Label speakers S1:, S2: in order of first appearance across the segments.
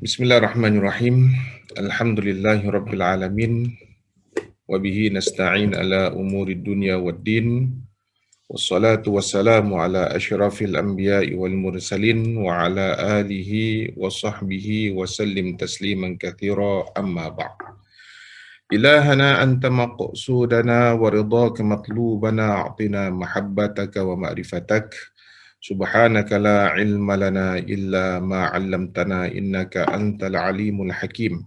S1: Bismillahirrahmanirrahim. Alhamdulillahirabbil alamin wa bihi nasta'in ala umurid dunya waddin. Wassalatu wassalamu ala asyrafil anbiya'i wal mursalin wa ala alihi wa sahbihi wa sallim tasliman katsira amma ba'd. Ilahana anta maqsudana wa ridhaka matlubana a'tina mahabbataka wa ma'rifatak. Subhanaka la ilma lana illa ma 'allamtana innaka antal alimul hakim.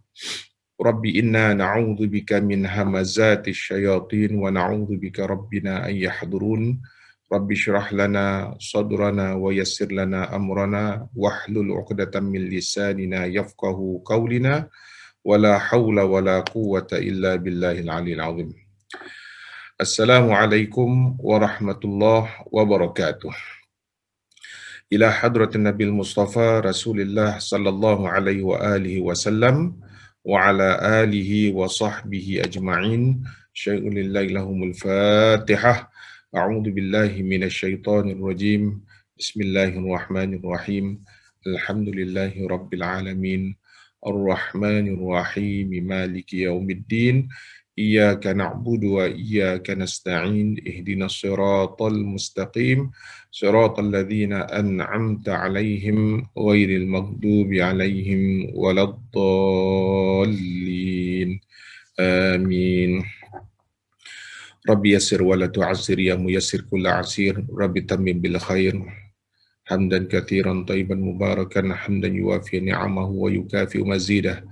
S1: Rabbi inna na'udzu bika min hamazatis syayatin wa na'udzu bika rabbina an yahdurun. Rabbi shrah lana sadrana wa yassir lana amrana wahlul 'uqdatam min lisanina yafqahu qawlina wala haula wala quwwata illa billahil aliyil azim. Assalamualaikum warahmatullahi wabarakatuh. Ila hadratin Nabil Mustafa Rasulullah sallallahu alaihi wa alihi wasallam wa ala alihi wa sahbihi ajma'in. Syai'un lillahi lahumul Fatihah. A'udzu billahi minasyaitonir rajim. Bismillahirrahmanirrahim. Alhamdulillahi rabbil alamin. Ar-Rahmanir Rahim. Maliki yaumiddin. Iyyaka na'budu wa iyyaka nasta'in. Ihdinas siratal mustaqim. Siratal ladzina an'amta 'alaihim ghairil maghdubi 'alaihim waladdallin. Amin. Rabbi yassir wa la tu'assir ya muyassir kulla 'asir. Rabbi tammim bil khair. Hamdan katsiran thayyiban mubarakan hamdan yuwafi ni'amahu wa yukafi mazidah.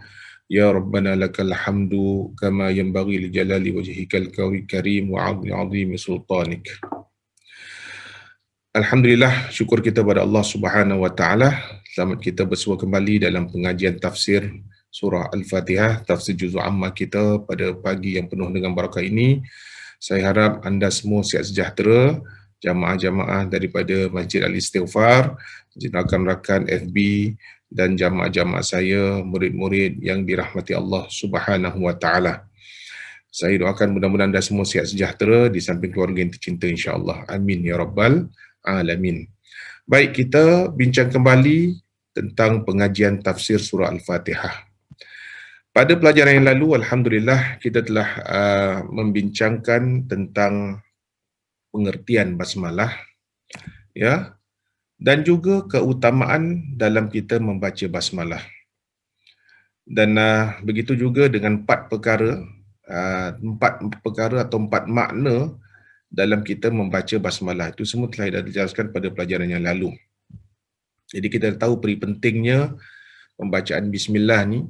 S1: Ya Rabbana lakal hamdu kama yanbaghi li jalali wajhikal karim wa 'azimi sultanik. Alhamdulillah, syukur kita kepada Allah Subhanahu wa taala. Selamat kita bersua kembali dalam pengajian tafsir surah Al-Fatihah, tafsir juzuk amma kita pada pagi yang penuh dengan barakah ini. Saya harap anda semua sihat sejahtera, jamaah-jamaah daripada Masjid Al-Istighfar, rakan-rakan FB dan jamaah-jamaah saya, murid-murid yang dirahmati Allah Subhanahu wa taala. Saya doakan mudah-mudahan anda semua sihat sejahtera di samping keluarga yang tercinta insya-Allah. Amin ya rabbal alamin. Baik, kita bincang kembali tentang pengajian tafsir surah Al-Fatihah. Pada pelajaran yang lalu, alhamdulillah kita telah membincangkan tentang pengertian basmalah, ya, dan juga keutamaan dalam kita membaca basmalah. Dan begitu juga dengan empat perkara atau empat makna dalam kita membaca basmalah. Itu semua telah dijelaskan pada pelajaran yang lalu. Jadi kita tahu peri pentingnya pembacaan bismillah ni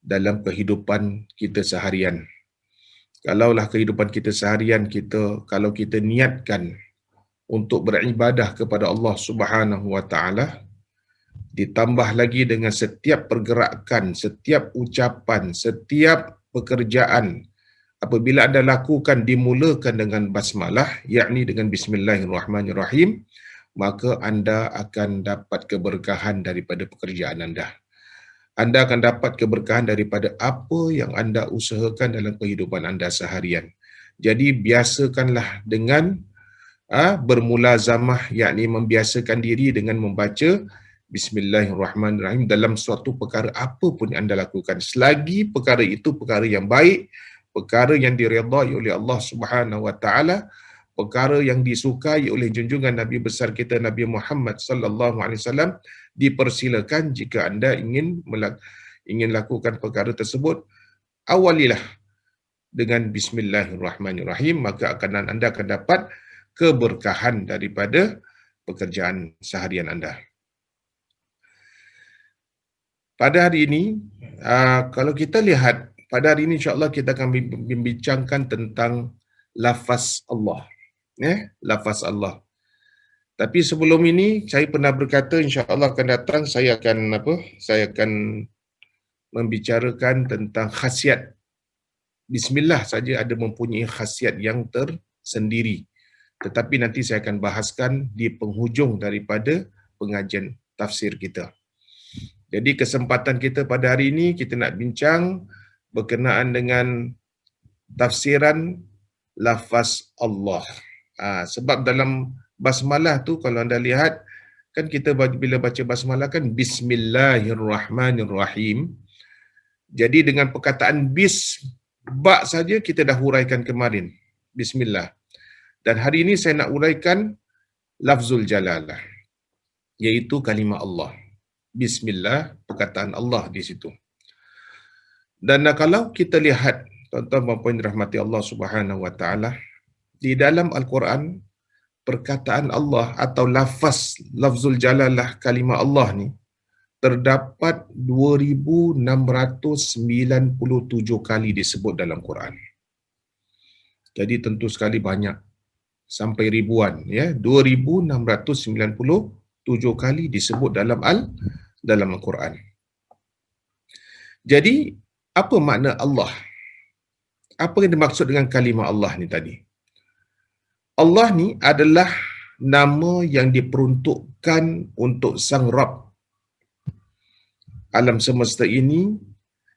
S1: dalam kehidupan kita seharian. Kalaulah kehidupan kita seharian kalau kita niatkan untuk beribadah kepada Allah Subhanahu wa taala, ditambah lagi dengan setiap pergerakan, setiap ucapan, setiap pekerjaan apabila anda lakukan dimulakan dengan basmalah, yakni dengan bismillahirrahmanirrahim, maka anda akan dapat keberkahan daripada pekerjaan anda. Anda akan dapat keberkahan daripada apa yang anda usahakan dalam kehidupan anda seharian. Jadi biasakanlah dengan bermulazamah, yakni membiasakan diri dengan membaca bismillahirrahmanirrahim dalam suatu perkara apapun yang anda lakukan. Selagi perkara itu perkara yang baik, perkara yang diridai oleh Allah Subhanahu wa taala, perkara yang disukai oleh junjungan Nabi besar kita Nabi Muhammad sallallahu alaihi wasallam, dipersilakan jika anda ingin lakukan perkara tersebut, awalilah dengan bismillahirrahmanirrahim, maka anda akan dapat keberkahan daripada pekerjaan seharian anda. Pada hari ini, kalau kita lihat, pada hari ini insya-Allah kita akan membincangkan tentang lafaz Allah. Lafaz Allah. Tapi sebelum ini, saya pernah berkata insya-Allah akan datang saya akan membicarakan tentang khasiat. Bismillah saja ada mempunyai khasiat yang tersendiri. Tetapi nanti saya akan bahaskan di penghujung daripada pengajian tafsir kita. Jadi kesempatan kita pada hari ini, kita nak bincang berkenaan dengan tafsiran lafaz Allah. Sebab dalam basmalah tu kalau anda lihat, kan kita bila baca basmalah kan Bismillahirrahmanirrahim. Jadi dengan perkataan bis, ba saja kita dah huraikan kemarin. Bismillah. Dan hari ini saya nak huraikan lafzul jalalah, iaitu kalimah Allah. Bismillah, perkataan Allah di situ. Dan kalau kita lihat, tuan-tuan dan puan dirahmati Allah Subhanahu wa taala, di dalam Al-Quran perkataan Allah atau lafzul jalalah kalimah Allah ni terdapat 2697 kali disebut dalam Quran. Jadi tentu sekali banyak, sampai ribuan, ya. 2697 kali disebut dalam Al-Quran. Jadi apa makna Allah? Apa yang dimaksud dengan kalimah Allah ni tadi? Allah ni adalah nama yang diperuntukkan untuk Sang Rabb alam semesta ini.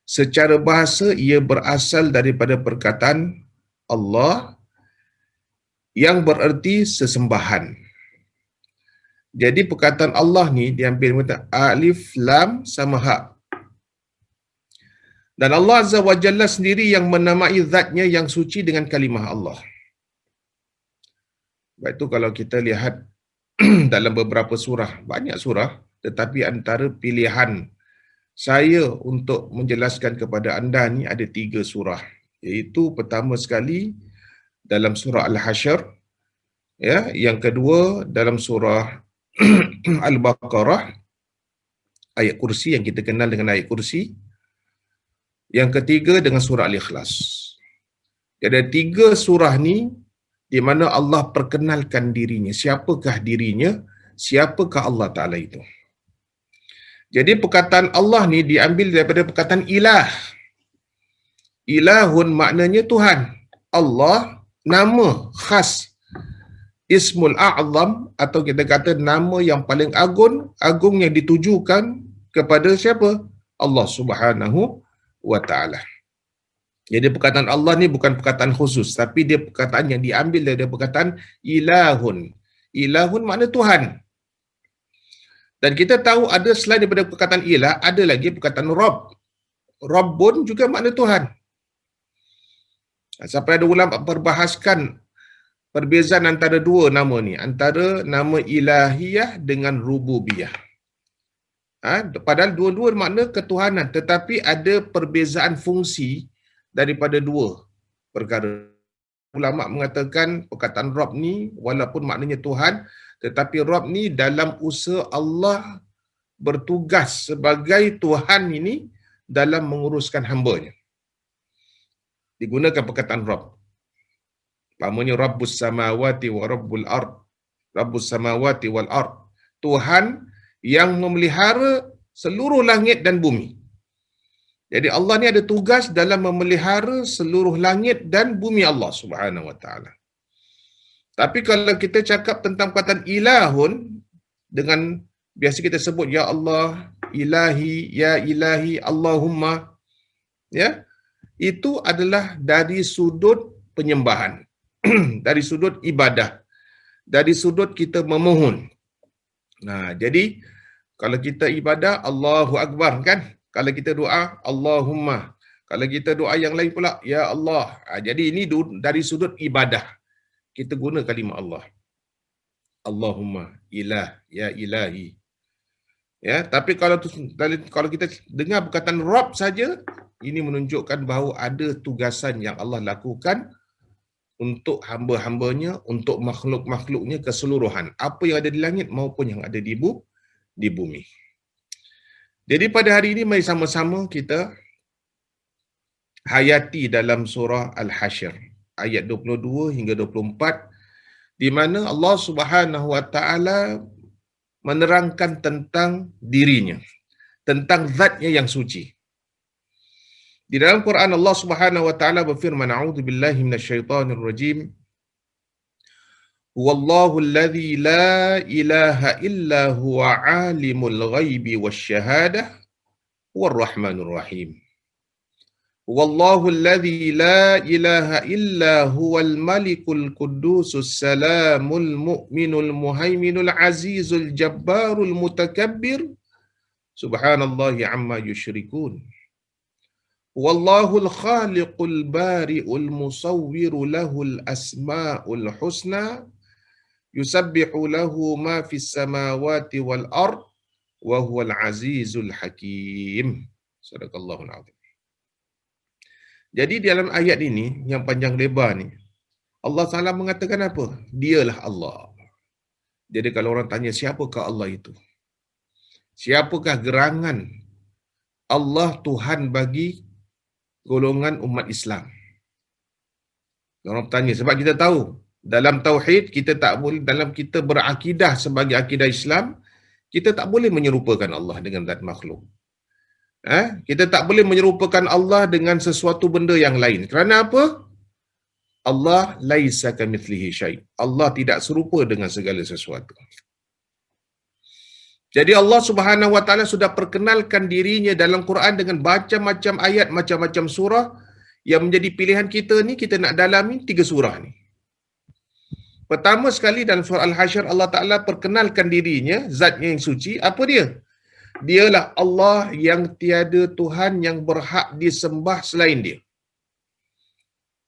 S1: Secara bahasa ia berasal daripada perkataan Allah yang bererti sesembahan. Jadi perkataan Allah ni diambil kata alif, lam sama ha. Dan Allah Azza wa Jalla sendiri yang menamai zatnya yang suci dengan kalimah Allah. Baik, itu kalau kita lihat dalam beberapa surah, banyak surah, tetapi antara pilihan saya untuk menjelaskan kepada anda ni ada 3 surah. Iaitu pertama sekali dalam surah Al-Hasyr, ya, yang kedua dalam surah Al-Baqarah, ayat kursi yang kita kenal dengan ayat kursi. Yang ketiga dengan surah Al-Ikhlas. Jadi 3 surah ni di mana Allah perkenalkan dirinya. Siapakah dirinya? Siapakah Allah Ta'ala itu? Jadi perkataan Allah ni diambil daripada perkataan ilah. Ilahun maknanya Tuhan. Allah, nama khas. Ismul A'zam, atau kita kata nama yang paling agung yang ditujukan kepada siapa? Allah Subhanahu wa Ta'ala. Jadi perkataan Allah ni bukan perkataan khusus, tapi dia perkataan yang diambil dari perkataan ilahun. Ilahun makna Tuhan. Dan kita tahu ada selain daripada perkataan ilah, ada lagi perkataan Rabb. Rabbun juga makna Tuhan. Sampai ada ulama perbahaskan perbezaan antara 2 nama ni, antara nama ilahiyah dengan rububiyah. Padahal dua-dua makna ketuhanan, tetapi ada perbezaan fungsi daripada 2 perkara. Ulama mengatakan perkataan Rabb ni walaupun maknanya Tuhan, tetapi Rabb ni dalam usaha Allah bertugas sebagai Tuhan ini dalam menguruskan hamba-Nya. Digunakan perkataan Rabb. Umpamanya Rabbus samawati wa Rabbul ard. Rabbus samawati wal ard. Tuhan yang memelihara seluruh langit dan bumi. Jadi Allah ni ada tugas dalam memelihara seluruh langit dan bumi Allah Subhanahu wa taala. Tapi kalau kita cakap tentang perkataan ilahun, dengan biasa kita sebut ya Allah, ilahi, ya ilahi, Allahumma, ya, itu adalah dari sudut penyembahan, dari sudut ibadah, dari sudut kita memohon. Nah, jadi kalau kita ibadah Allahu Akbar kan, kalau kita doa Allahumma, kalau kita doa yang lain pula ya Allah. Jadi ini dari sudut ibadah kita guna kalimah Allah. Allahumma, ilah, ya ilahi. Ya, tapi kalau kita dengar perkataan Rabb saja, ini menunjukkan bahawa ada tugasan yang Allah lakukan untuk hamba-hambanya, untuk makhluk-makhluknya keseluruhan, apa yang ada di langit maupun yang ada di bumi. Jadi pada hari ini mari sama-sama kita hayati dalam surah Al-Hasyr ayat 22 hingga 24, di mana Allah Subhanahu wa taala menerangkan tentang dirinya, tentang zatnya yang suci. Di dalam Quran Allah Subhanahu wa taala berfirman, a'udzubillahi minasyaitonir rajim. Huwallahu alladzi la ilaha illa huwa alimul ghaibi wasyahadah huwar rahmanur rahim. Wallahu alladhi la ilaha illa huwal malikul qudusus salamul mu'minul muhaiminul azizul jabbarul mutakabbir subhanallahi amma yusyrikun. Wallahul khaliqul bari'ul musawwiru lahul asma'ul husna yusabbihu lahu ma fis samawati wal ard wa huwal azizul hakim. Sadaqallahul azim. Jadi dalam ayat ini yang panjang lebar ni, Allah Taala mengatakan apa? Dialah Allah. Jadi kalau orang tanya siapakah Allah itu? Siapakah gerangan Allah Tuhan bagi golongan umat Islam? Orang tanya sebab kita tahu dalam tauhid kita tak boleh, dalam kita berakidah sebagai akidah Islam, kita tak boleh menyerupakan Allah dengan zat makhluk. Kita tak boleh menyerupakan Allah dengan sesuatu benda yang lain. Kerana apa? Allah laisa kamitslihi syai'. Allah tidak serupa dengan segala sesuatu. Jadi Allah Subhanahu wa taala sudah perkenalkan dirinya dalam Quran dengan macam-macam ayat, macam-macam surah yang menjadi pilihan kita ni, kita nak dalami 3 surah ni. Pertama sekali dalam surah Al-Hasyr Allah Taala perkenalkan dirinya, zatnya yang suci. Apa dia? Dialah Allah yang tiada Tuhan yang berhak disembah selain dia.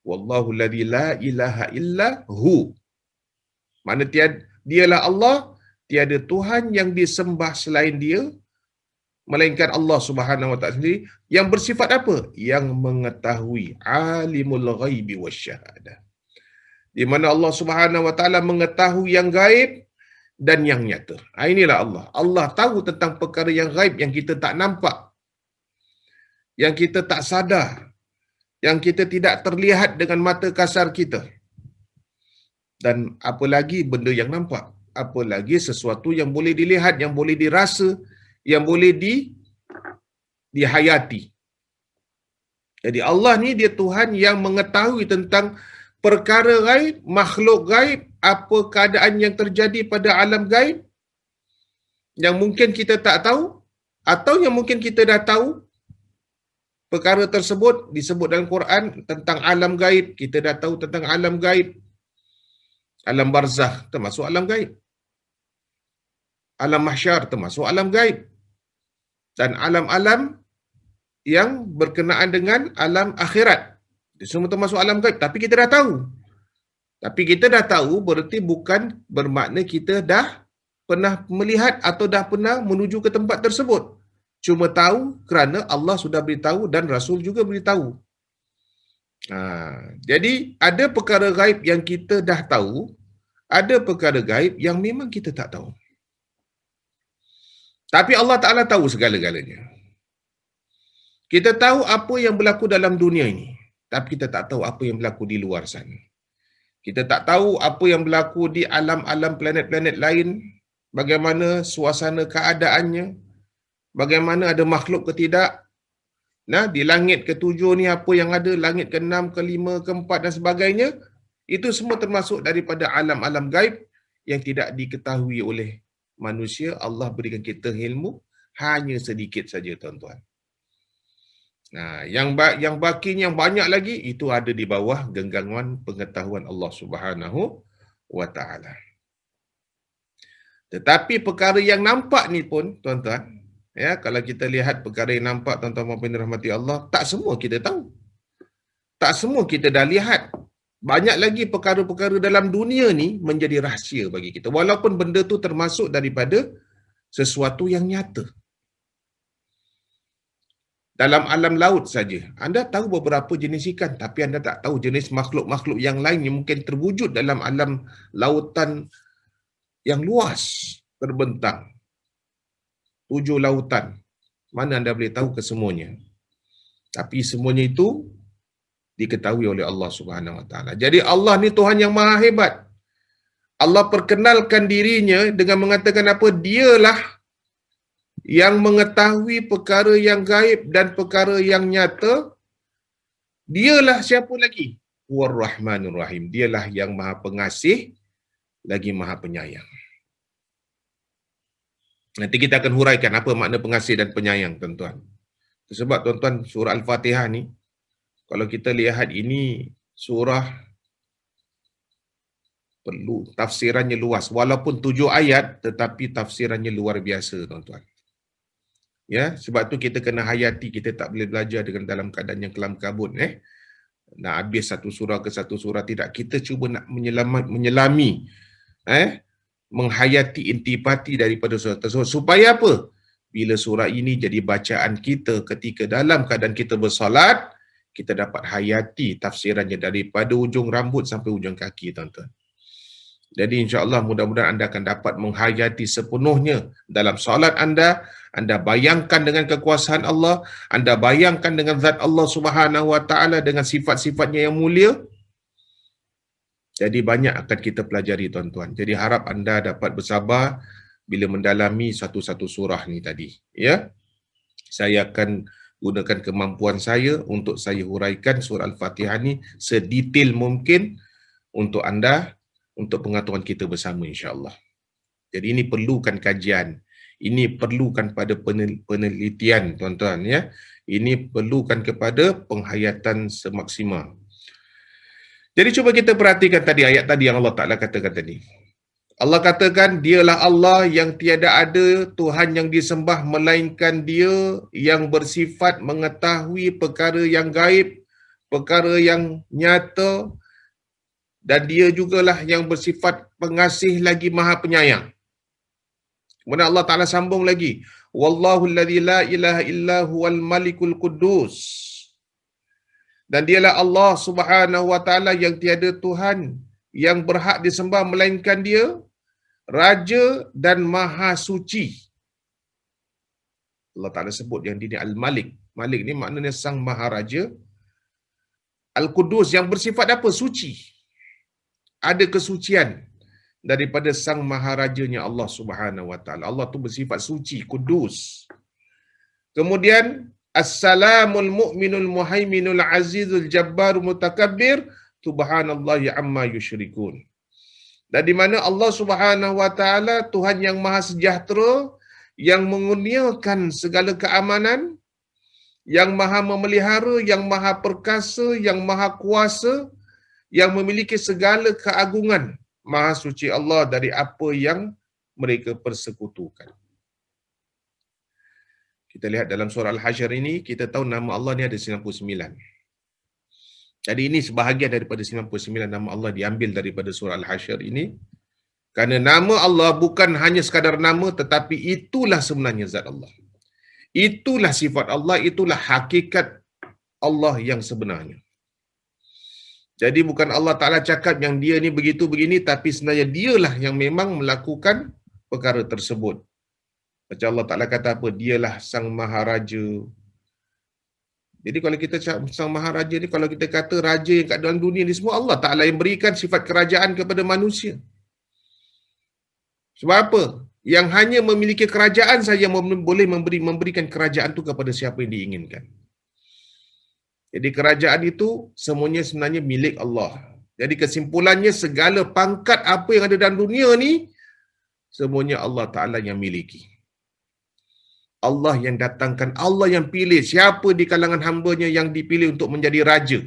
S1: Wallahu alladhi la ilaha illa hu. Mana dialah Allah, tiada Tuhan yang disembah selain dia, melainkan Allah Subhanahu wa taala sendiri yang bersifat apa? Yang mengetahui, alimul ghaibi wasyahadah. Di mana Allah Subhanahu wa taala mengetahui yang gaib dan yang nyata. Inilah Allah. Allah tahu tentang perkara yang gaib yang kita tak nampak, yang kita tak sadar, yang kita tidak terlihat dengan mata kasar kita. Dan apa lagi benda yang nampak? Apa lagi sesuatu yang boleh dilihat, yang boleh dirasa, yang boleh dihayati. Jadi Allah ni dia Tuhan yang mengetahui tentang perkara gaib, makhluk gaib, apa keadaan yang terjadi pada alam gaib yang mungkin kita tak tahu atau yang mungkin kita dah tahu. Perkara tersebut disebut dalam Quran tentang alam gaib, kita dah tahu tentang alam gaib. Alam barzakh termasuk alam gaib. Alam mahsyar termasuk alam gaib. Dan alam-alam yang berkenaan dengan alam akhirat, itu semua termasuk alam gaib. Tapi kita dah tahu. Tapi kita dah tahu berarti bukan bermakna kita dah pernah melihat atau dah pernah menuju ke tempat tersebut. Cuma tahu kerana Allah sudah beritahu dan Rasul juga beritahu. Jadi ada perkara gaib yang kita dah tahu, ada perkara gaib yang memang kita tak tahu. Tapi Allah Ta'ala tahu segala-galanya. Kita tahu apa yang berlaku dalam dunia ini, tapi kita tak tahu apa yang berlaku di luar sana. Kita tak tahu apa yang berlaku di alam-alam planet-planet lain, bagaimana suasana keadaannya, bagaimana ada makhluk ke tidak. Di langit ke-7 ni apa yang ada, langit ke-6, ke-5, ke-4 dan sebagainya, itu semua termasuk daripada alam-alam gaib yang tidak diketahui oleh manusia. Allah berikan kita ilmu hanya sedikit saja, tuan-tuan. Yang bakinya yang banyak lagi itu ada di bawah genggaman pengetahuan Allah Subhanahu wa taala. Tetapi perkara yang nampak ni pun, tuan-tuan, kalau kita lihat perkara yang nampak, tuan-tuan dan puan rahmati Allah, tak semua kita tahu. Tak semua kita dah lihat. Banyak lagi perkara-perkara dalam dunia ni menjadi rahsia bagi kita. Walaupun benda tu termasuk daripada sesuatu yang nyata. Dalam alam laut saja, anda tahu beberapa jenis ikan, tapi anda tak tahu jenis makhluk-makhluk yang lain yang mungkin terwujud dalam alam lautan yang luas, terbentang. 7 lautan. Mana anda boleh tahu kesemuanya? Tapi semuanya itu diketahui oleh Allah Subhanahu wa taala. Jadi Allah ni Tuhan yang maha hebat. Allah perkenalkan dirinya dengan mengatakan apa? Dialah yang mengetahui perkara yang gaib dan perkara yang nyata. Dialah siapa lagi? War-Rahmanur Rahim. Dialah yang maha pengasih lagi maha penyayang. Nanti kita akan huraikan apa makna pengasih dan penyayang, tuan-tuan. Sebab tuan-tuan, surah Al-Fatihah ni Kalau kita lihat ini surah perlu tafsirannya luas. Walaupun 7 ayat tetapi tafsirannya luar biasa, tuan-tuan. Ya, sebab tu kita kena hayati, kita tak boleh belajar dengan dalam keadaan yang kelam kabut nak habis satu surah ke satu surah, tidak. Kita cuba nak menyelami menghayati intipati daripada surah tersebut. Supaya apa? Bila surah ini jadi bacaan kita ketika dalam keadaan kita bersolat, kita dapat hayati tafsirannya daripada ujung rambut sampai ujung kaki, tuan-tuan. Jadi insya-Allah mudah-mudahan anda akan dapat menghayati sepenuhnya dalam solat anda. Anda bayangkan dengan kekuasaan Allah, anda bayangkan dengan zat Allah Subhanahu Wa Taala dengan sifat-sifatnya yang mulia. Jadi banyak akan kita pelajari, tuan-tuan. Jadi harap anda dapat bersabar bila mendalami satu-satu surah ni tadi. Ya, saya akan gunakan kemampuan saya untuk saya huraikan surah Al-Fatihah ni sedetail mungkin untuk anda, untuk pengetahuan kita bersama insya-Allah. Jadi ini perlukan kajian, ini perlukan pada penelitian, tuan-tuan ya. Ini perlukan kepada penghayatan semaksimal. Jadi cuba kita perhatikan tadi ayat tadi yang Allah Taala katakan tadi. Allah katakan dialah Allah yang tiada ada Tuhan yang disembah melainkan Dia yang bersifat mengetahui perkara yang gaib, perkara yang nyata, dan Dia jugalah yang bersifat pengasih lagi maha penyayang. Kemudian Allah Ta'ala sambung lagi. Wallahu alladhi la ilaha illa huwal malikul quddus. Dan dialah Allah Subhanahu Wa Ta'ala yang tiada Tuhan yang berhak disembah melainkan Dia, Raja dan Maha Suci. Allah Ta'ala sebut yang dia Al-Malik. Malik ni maknanya Sang Maharaja. Al-Qudus yang bersifat apa? Suci. Ada kesucian daripada Sang Maharajanya Allah Subhanahu Wa Ta'ala. Allah tu bersifat suci, kudus. Kemudian Assalamul mu'minul muhaiminul azizul jabbarul mutakabbir subhanallahi amma yusyrikun. Dan di mana Allah Subhanahu Wa Ta'ala Tuhan yang maha sejahtera, yang mengurniakan segala keamanan, yang maha memelihara, yang maha perkasa, yang maha kuasa, yang memiliki segala keagungan. Maha suci Allah dari apa yang mereka persekutukan. Kita lihat dalam surah Al-Hasyr ini, kita tahu nama Allah ni ada 99. Jadi ini sebahagian daripada 99 nama Allah diambil daripada surah Al-Hasyr ini. Kerana nama Allah bukan hanya sekadar nama, tetapi itulah sebenarnya zat Allah. Itulah sifat Allah, itulah hakikat Allah yang sebenarnya. Jadi bukan Allah Ta'ala cakap yang dia ni begitu begini, tapi sebenarnya dialah yang memang melakukan perkara tersebut. Macam Allah Ta'ala kata apa? Dialah Sang Maharaja. Jadi kalau kita cakap Sang Maharaja ni, kalau kita kata raja yang kat dalam dunia ni semua, Allah Ta'ala yang berikan sifat kerajaan kepada manusia. Sebab apa? Yang hanya memiliki kerajaan saja boleh memberikan kerajaan tu kepada siapa yang diinginkan. Jadi kerajaan itu semuanya sebenarnya milik Allah. Jadi kesimpulannya segala pangkat apa yang ada dalam dunia ni, semuanya Allah Ta'ala yang miliki. Allah yang datangkan, Allah yang pilih siapa di kalangan hamba-Nya yang dipilih untuk menjadi raja.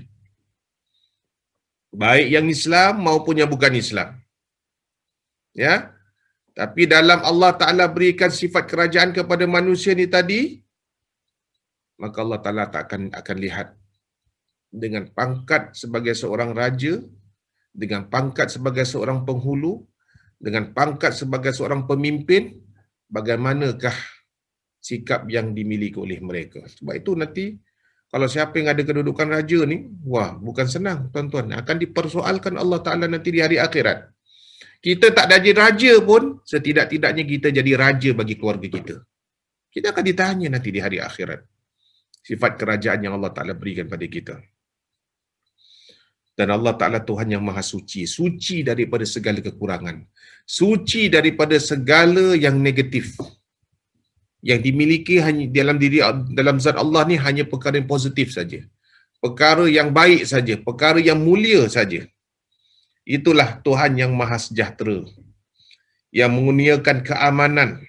S1: Baik yang Islam maupun yang bukan Islam. Ya. Tapi dalam Allah Ta'ala berikan sifat kerajaan kepada manusia ni tadi, maka Allah Ta'ala akan lihat dengan pangkat sebagai seorang raja, dengan pangkat sebagai seorang penghulu, dengan pangkat sebagai seorang pemimpin, bagaimanakah sikap yang dimiliki oleh mereka. Sebab itu nanti kalau siapa yang ada kedudukan raja ni, wah, bukan senang, tuan-tuan. Akan dipersoalkan Allah Ta'ala nanti di hari akhirat. Kita tak jadi raja pun, setidak-tidaknya kita jadi raja bagi keluarga kita. Kita akan ditanya nanti di hari akhirat. Sifat kerajaan yang Allah Ta'ala berikan pada kita. Dan Allah Ta'ala Tuhan yang maha suci. Suci daripada segala kekurangan. Suci daripada segala yang negatif. Yang dimiliki hanya dalam zat Allah ni hanya perkara yang positif saja. Perkara yang baik saja. Perkara yang mulia saja. Itulah Tuhan yang maha sejahtera. Yang mengurniakan keamanan.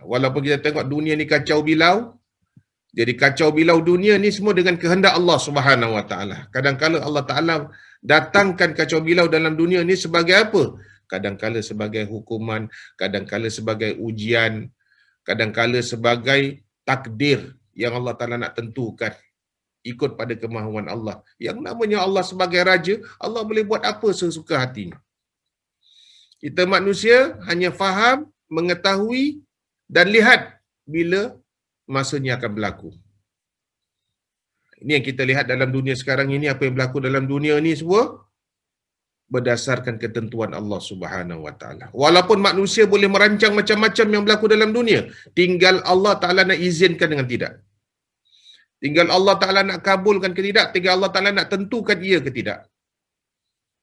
S1: Walaupun kita tengok dunia ni kacau bilau, Jadi kacau bilau dunia ni semua dengan kehendak Allah Subhanahu Wa Taala. Kadang-kala Allah Taala datangkan kacau bilau dalam dunia ni sebagai apa? Kadang-kala sebagai hukuman, kadang-kala sebagai ujian, kadang-kala sebagai takdir yang Allah Taala nak tentukan ikut pada kemahuan Allah. Yang namanya Allah sebagai raja, Allah boleh buat apa sesuka hatinya. Kita manusia hanya faham, mengetahui dan lihat bila masanya akan berlaku. Ini yang kita lihat dalam dunia sekarang ini, apa yang berlaku dalam dunia ni semua berdasarkan ketentuan Allah Subhanahu Wa Taala. Walaupun manusia boleh merancang macam-macam yang berlaku dalam dunia, tinggal Allah Taala nak izinkan dengan tidak. Tinggal Allah Taala nak kabulkan ke tidak, tinggal Allah Taala nak tentukan ia ke tidak.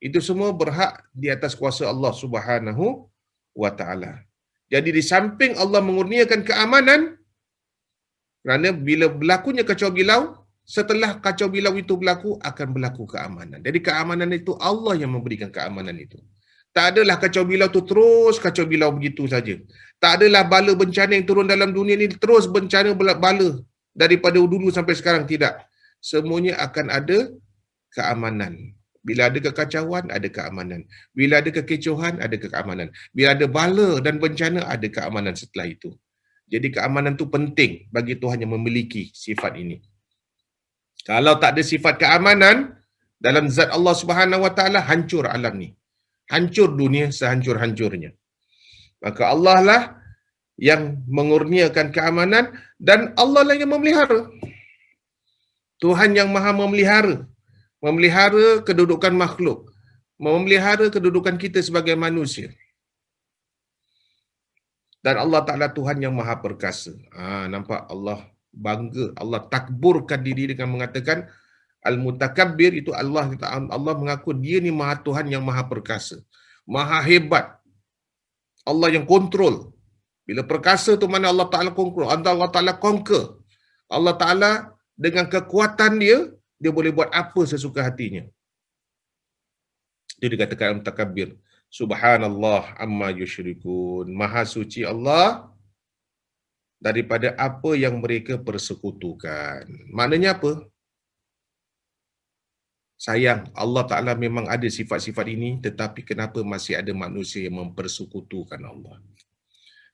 S1: Itu semua berhak di atas kuasa Allah Subhanahu Wa Taala. Jadi di samping Allah mengurniakan keamanan, kerana bila berlakunya kacau bilau, setelah kacau bilau itu berlaku, akan berlaku keamanan. Jadi keamanan itu Allah yang memberikan keamanan itu. Tak adalah kacau bilau tu terus kacau bilau begitu saja. Tak adalah bala bencana yang turun dalam dunia ni terus bencana bala daripada dulu sampai sekarang. Tidak. Semuanya akan ada keamanan. Bila ada kekacauan, ada keamanan. Bila ada kekecohan, ada keamanan. Bila ada bala dan bencana, ada keamanan setelah itu. Jadi keamanan tu penting bagi Tuhan yang memiliki sifat ini. Kalau tak ada sifat keamanan dalam zat Allah Subhanahu Wa Taala, hancur alam ni. Hancur dunia sehancur-hancurnya. Maka Allah lah yang mengurniakan keamanan dan Allah lah yang memelihara. Tuhan yang Maha memelihara. Memelihara kedudukan makhluk. Memelihara kedudukan kita sebagai manusia. Dan Allah Ta'ala Tuhan yang Maha Perkasa. Nampak Allah bangga. Allah takburkan diri dengan mengatakan Al-Mutakabbir itu Allah mengaku dia ni Maha Tuhan yang Maha Perkasa. Maha hebat. Allah yang kontrol. Bila perkasa tu mana Allah Ta'ala kontrol. Allah Ta'ala conquer. Allah Ta'ala dengan kekuatan dia, dia boleh buat apa sesuka hatinya. Dia dikatakan Al-Mutakabbir. Subhanallah amma yusyrikun. Maha suci Allah daripada apa yang mereka persekutukan. Maknanya apa? Sayang, Allah Ta'ala memang ada sifat-sifat ini, tetapi kenapa masih ada manusia yang mempersekutukan Allah?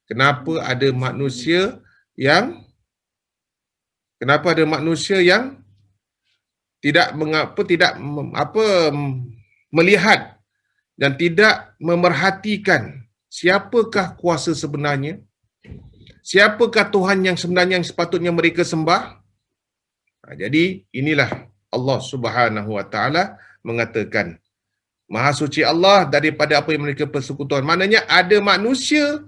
S1: Kenapa ada manusia yang tidak melihat dan tidak memerhatikan siapakah kuasa sebenarnya? Siapakah Tuhan yang sebenarnya yang sepatutnya mereka sembah? Jadi inilah Allah Subhanahu Wa Taala mengatakan Maha suci Allah daripada apa yang mereka persekutukan. Maknanya ada manusia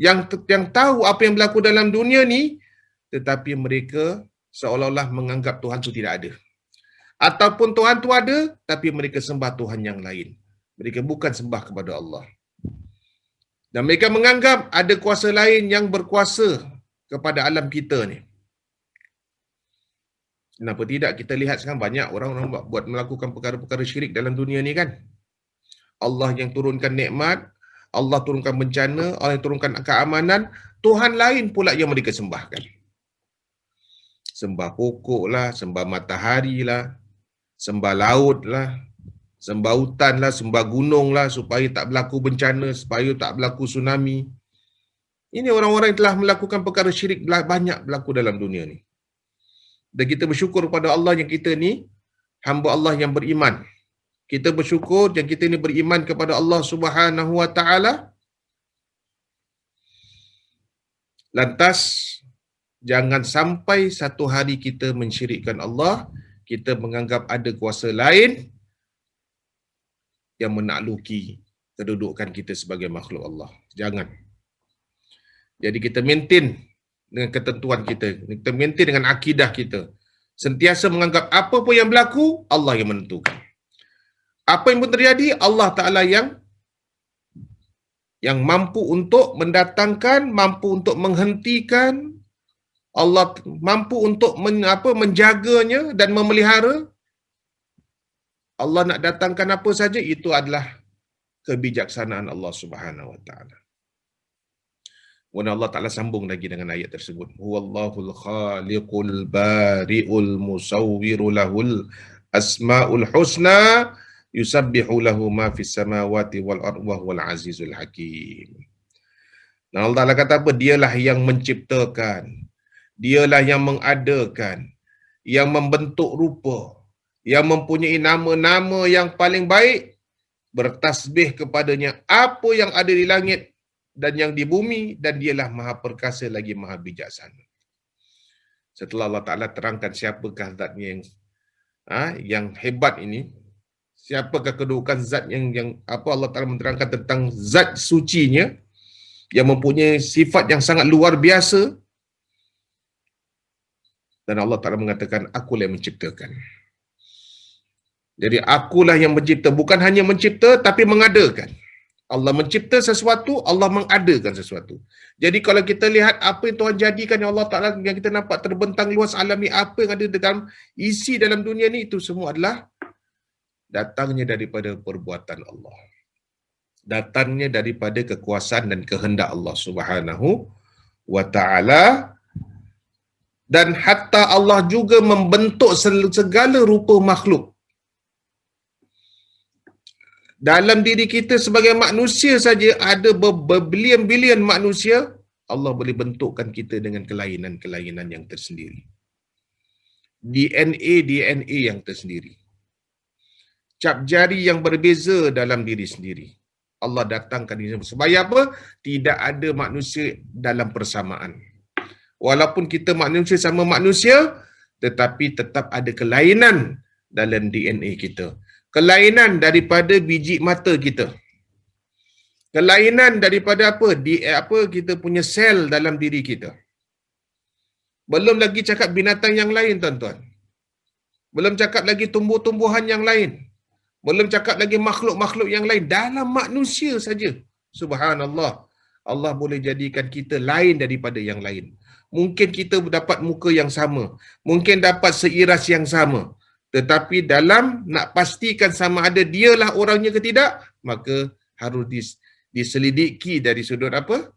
S1: yang tahu apa yang berlaku dalam dunia ni, tetapi mereka seolah-olah menganggap Tuhan itu tidak ada. Ataupun Tuhan itu ada, tapi mereka sembah Tuhan yang lain. Mereka bukan sembah kepada Allah. Dan mereka menganggap ada kuasa lain yang berkuasa kepada alam kita ni. Kenapa tidak? Kita lihat sekarang banyak orang-orang buat melakukan perkara-perkara syirik dalam dunia ni kan. Allah yang turunkan nikmat, Allah turunkan bencana, Allah yang turunkan keamanan, Tuhan lain pula yang mereka sembahkan. Sembah pokok lah, sembah matahari lah, sembah laut lah, sembah hutan lah, sembah gunung lah, supaya tak berlaku bencana, supaya tak berlaku tsunami. Ini orang-orang yang telah melakukan perkara syirik banyak berlaku dalam dunia ni. Dan kita bersyukur pada Allah yang kita ni hamba Allah yang beriman. Kita bersyukur yang kita ni beriman kepada Allah Subhanahu Wa Taala. Lantas jangan sampai satu hari kita mensyirikkan Allah, kita menganggap ada kuasa lain yang menakluki kedudukan kita sebagai makhluk Allah. Jangan. Jadi kita maintain dengan ketentuan kita. Kita maintain dengan akidah kita. Sentiasa menganggap apa pun yang berlaku, Allah yang menentukan. Apa yang pun terjadi, Allah Ta'ala yang mampu untuk mendatangkan, mampu untuk menghentikan, Allah mampu untuk menjaganya dan memelihara. Allah nak datangkan apa saja, itu adalah kebijaksanaan Allah Subhanahu Wa Taala. Kemudian Allah Ta'ala sambung lagi dengan ayat tersebut. Huwallahul khaliqul bari'ul musawwiru lahul asma'ul husna yusabbihu lahu ma fis samawati wal ardi wa huwal azizul hakim. Dan Allah Ta'ala kata apa? Dialah yang menciptakan. Dialah yang mengadakan. Yang membentuk rupa. Yang mempunyai nama-nama yang paling baik. Bertasbih kepadanya apa yang ada di langit dan yang di bumi, dan dialah maha perkasa lagi maha bijaksana. Setelah Allah Ta'ala terangkan siapakah zatnya yang hebat ini, siapakah kedudukan zat yang apa, Allah Ta'ala menerangkan tentang zat sucinya yang mempunyai sifat yang sangat luar biasa, dan Allah Ta'ala mengatakan akulah yang menciptakan. Jadi akulah yang mencipta, bukan hanya mencipta tapi mengadakan. Allah mencipta sesuatu, Allah mengadakan sesuatu. Jadi kalau kita lihat apa yang Tuhan jadikan, yang Allah Ta'ala, yang kita nampak terbentang luas alam ni, apa yang ada dalam isi dalam dunia ni, itu semua adalah datangnya daripada perbuatan Allah. Datangnya daripada kekuasaan dan kehendak Allah Subhanahu wa Ta'ala. Dan hatta Allah juga membentuk segala rupa makhluk. Dalam diri kita sebagai manusia saja ada berbilion-bilion manusia, Allah boleh bentukkan kita dengan kelainan-kelainan yang tersendiri. DNA yang tersendiri. Cap jari yang berbeza dalam diri sendiri. Allah datangkan ini. Sebab apa? Tidak ada manusia dalam persamaan. Walaupun kita manusia sama manusia, tetapi tetap ada kelainan dalam DNA kita. Kelainan daripada biji mata kita. Kelainan daripada apa kita punya sel dalam diri kita. Belum lagi cakap binatang yang lain, tuan-tuan. Belum cakap lagi tumbuh-tumbuhan yang lain. Belum cakap lagi makhluk-makhluk yang lain. Dalam manusia saja. Subhanallah. Allah boleh jadikan kita lain daripada yang lain. Mungkin kita dapat muka yang sama. Mungkin dapat seiras yang sama. Tetapi dalam nak pastikan sama ada dialah orangnya ke tidak, maka harus diselidiki dari sudut apa?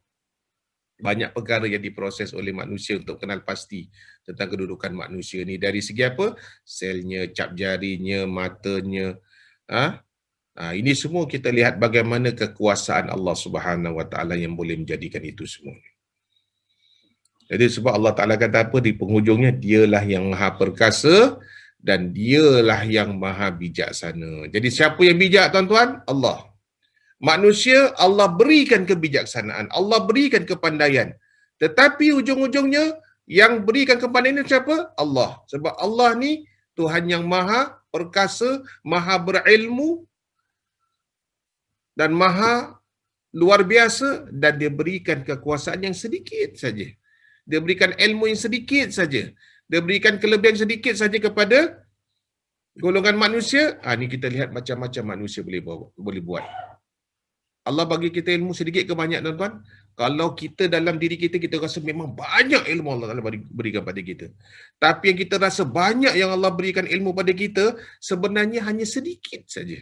S1: Banyak perkara yang diproses oleh manusia untuk kenal pasti tentang kedudukan manusia ni. Dari segi apa? Selnya, cap jarinya, matanya. Ini semua kita lihat bagaimana kekuasaan Allah Subhanahu Wa Taala yang boleh menjadikan itu semua. Jadi sebab Allah Ta'ala kata apa di penghujungnya, dialah yang maha perkasa dan dialah yang maha bijaksana. Jadi siapa yang bijak, tuan-tuan? Allah. Manusia, Allah berikan kebijaksanaan. Allah berikan kepandaian. Tetapi ujung-ujungnya, yang berikan kepandaian itu siapa? Allah. Sebab Allah ni Tuhan yang maha perkasa, maha berilmu, dan maha luar biasa, dan dia berikan kekuasaan yang sedikit saja. Dia berikan ilmu yang sedikit saja. Dia berikan kelebihan sedikit saja kepada golongan manusia. Ni kita lihat macam-macam manusia boleh buat. Allah bagi kita ilmu sedikit ke banyak, tuan-tuan? Kalau kita dalam diri kita, kita rasa memang banyak ilmu Allah Ta'ala berikan pada kita. Tapi yang kita rasa banyak yang Allah berikan ilmu pada kita, sebenarnya hanya sedikit saja.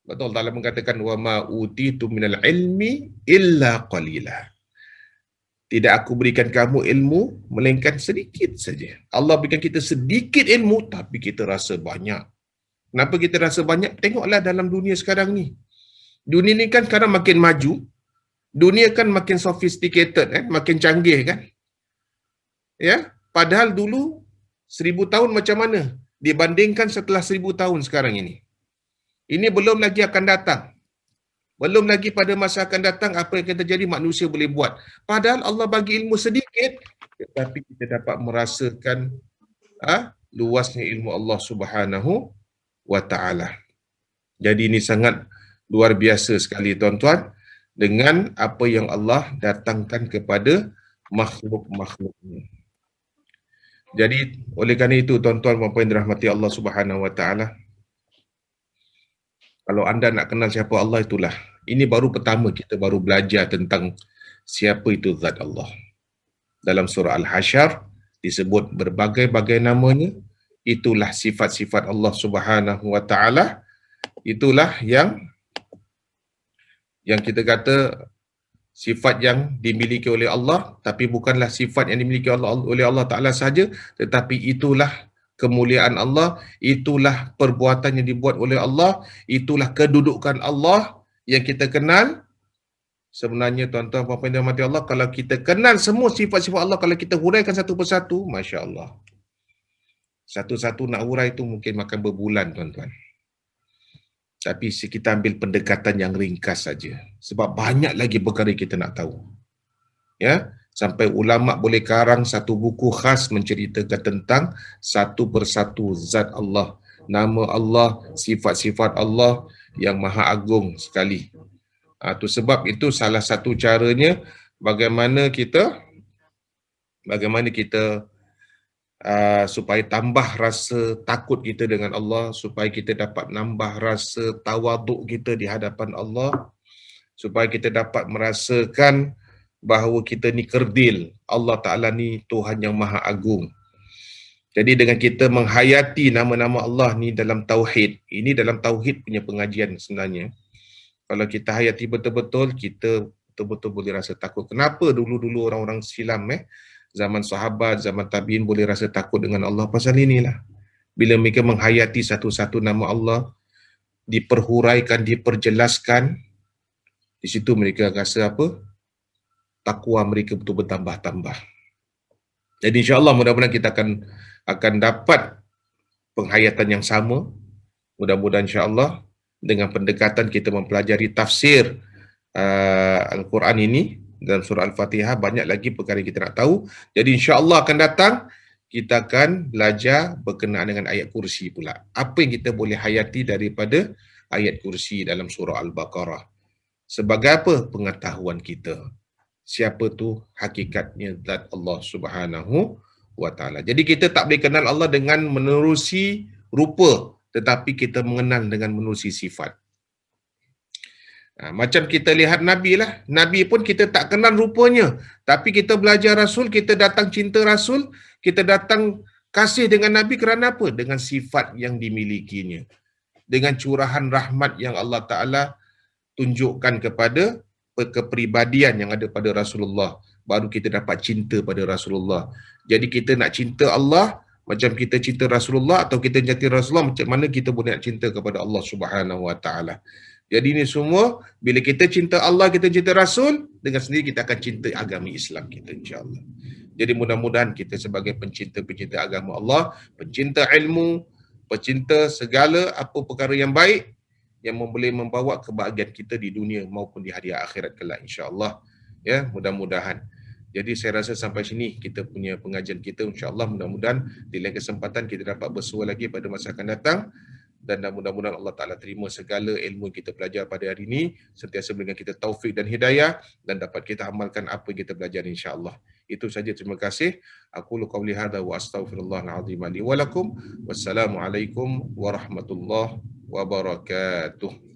S1: Betul, Allah Ta'ala mengatakan, وَمَا أُوتِيتُ مِنَ الْعِلْمِ إِلَّا قَلِيلًا. Tidak aku berikan kamu ilmu, melainkan sedikit saja. Allah berikan kita sedikit ilmu, tapi kita rasa banyak. Kenapa kita rasa banyak? Tengoklah dalam dunia sekarang ni. Dunia ni kan sekarang makin maju. Dunia kan makin sophisticated, makin canggih kan. Ya, padahal dulu 1000 tahun macam mana dibandingkan setelah 1000 tahun sekarang ini. Ini belum lagi akan datang. Belum lagi pada masa akan datang apa yang akan terjadi manusia boleh buat. Padahal Allah bagi ilmu sedikit, tetapi kita dapat merasakan luasnya ilmu Allah Subhanahu wa Ta'ala. Jadi ini sangat luar biasa sekali, tuan-tuan, dengan apa yang Allah datangkan kepada makhluk-makhluknya. Jadi oleh kerana itu, tuan-tuan dan puan yang dirahmati Allah Subhanahu wa Ta'ala, kalau anda nak kenal siapa Allah, itulah. Ini baru pertama kita baru belajar tentang siapa itu zat Allah. Dalam surah Al-Hasyr disebut berbagai-bagai namanya. Itulah sifat-sifat Allah Subhanahu wa Ta'ala. Itulah yang kita kata sifat yang dimiliki oleh Allah, tapi bukanlah sifat yang dimiliki oleh Allah Ta'ala sahaja, tetapi itulah kemuliaan Allah, itulah perbuatan yang dibuat oleh Allah, itulah kedudukan Allah yang kita kenal. Sebenarnya tuan-tuan puan-puan yang dirahmati Allah, kalau kita kenal semua sifat-sifat Allah, kalau kita huraikan satu persatu, Masya Allah. Satu-satu nak hurai itu mungkin makan berbulan tuan-tuan. Tapi kita ambil pendekatan yang ringkas saja. Sebab banyak lagi perkara kita nak tahu. Ya, sampai ulama boleh karang satu buku khas menceritakan tentang satu persatu zat Allah, nama Allah, sifat-sifat Allah yang maha agung sekali. Itu sebab itu salah satu caranya bagaimana kita supaya tambah rasa takut kita dengan Allah, supaya kita dapat nambah rasa tawaduk kita di hadapan Allah, supaya kita dapat merasakan bahawa kita ni kerdil, Allah Ta'ala ni Tuhan yang maha agung. Jadi dengan kita menghayati nama-nama Allah ni dalam tauhid, ini dalam tauhid punya pengajian sebenarnya. Kalau kita hayati betul-betul, kita betul-betul boleh rasa takut. Kenapa dulu-dulu orang-orang silam, zaman sahabat, zaman tabi'in boleh rasa takut dengan Allah? Pasal inilah. Bila mereka menghayati satu-satu nama Allah, diperhuraikan, diperjelaskan, di situ mereka rasa apa? Takwa mereka betul bertambah-tambah. Jadi insya-Allah mudah-mudahan kita akan dapat penghayatan yang sama. Mudah-mudahan insya-Allah dengan pendekatan kita mempelajari tafsir Al-Quran ini dalam surah Al-Fatihah, banyak lagi perkara yang kita nak tahu. Jadi insya-Allah akan datang kita akan belajar berkenaan dengan ayat kursi pula. Apa yang kita boleh hayati daripada ayat kursi dalam surah Al-Baqarah? Sebagai apa? Pengetahuan kita. Siapa tu hakikatnya zat Allah Subhanahu wa Ta'ala. Jadi kita tak boleh kenal Allah dengan menerusi rupa, tetapi kita mengenal dengan menerusi sifat. Macam kita lihat Nabi lah. Nabi pun kita tak kenal rupanya. Tapi kita belajar Rasul, kita datang cinta Rasul, kita datang kasih dengan Nabi kerana apa? Dengan sifat yang dimilikinya. Dengan curahan rahmat yang Allah Ta'ala tunjukkan kepada kepribadian yang ada pada Rasulullah. Baru kita dapat cinta pada Rasulullah. Jadi kita nak cinta Allah macam kita cinta Rasulullah, atau kita cinta Rasulullah macam mana kita boleh nak cinta kepada Allah Subhanahu wa Ta'ala. Jadi ini semua, bila kita cinta Allah, kita cinta Rasul, dengan sendiri kita akan cinta agama Islam kita, insya-Allah. Jadi mudah-mudahan kita sebagai pencinta-pencinta agama Allah, pencinta ilmu, pencinta segala apa perkara yang baik, yang boleh membawa kebahagiaan kita di dunia maupun di hari akhirat kelak, insya-Allah. Ya, mudah-mudahan. Jadi saya rasa sampai sini kita punya pengajian kita, insya-Allah. Mudah-mudahan di lain kesempatan kita dapat bersua lagi pada masa akan datang. Dan mudah-mudahan Allah Ta'ala terima segala ilmu yang kita belajar pada hari ini, sentiasa berikan kita taufik dan hidayah, dan dapat kita amalkan apa yang kita belajar, insya-Allah. Itu saja, terima kasih. Aku qauli hadza wa astaghfirullahal azim li wa lakum. Wassalamualaikum warahmatullahi wabarakatuh.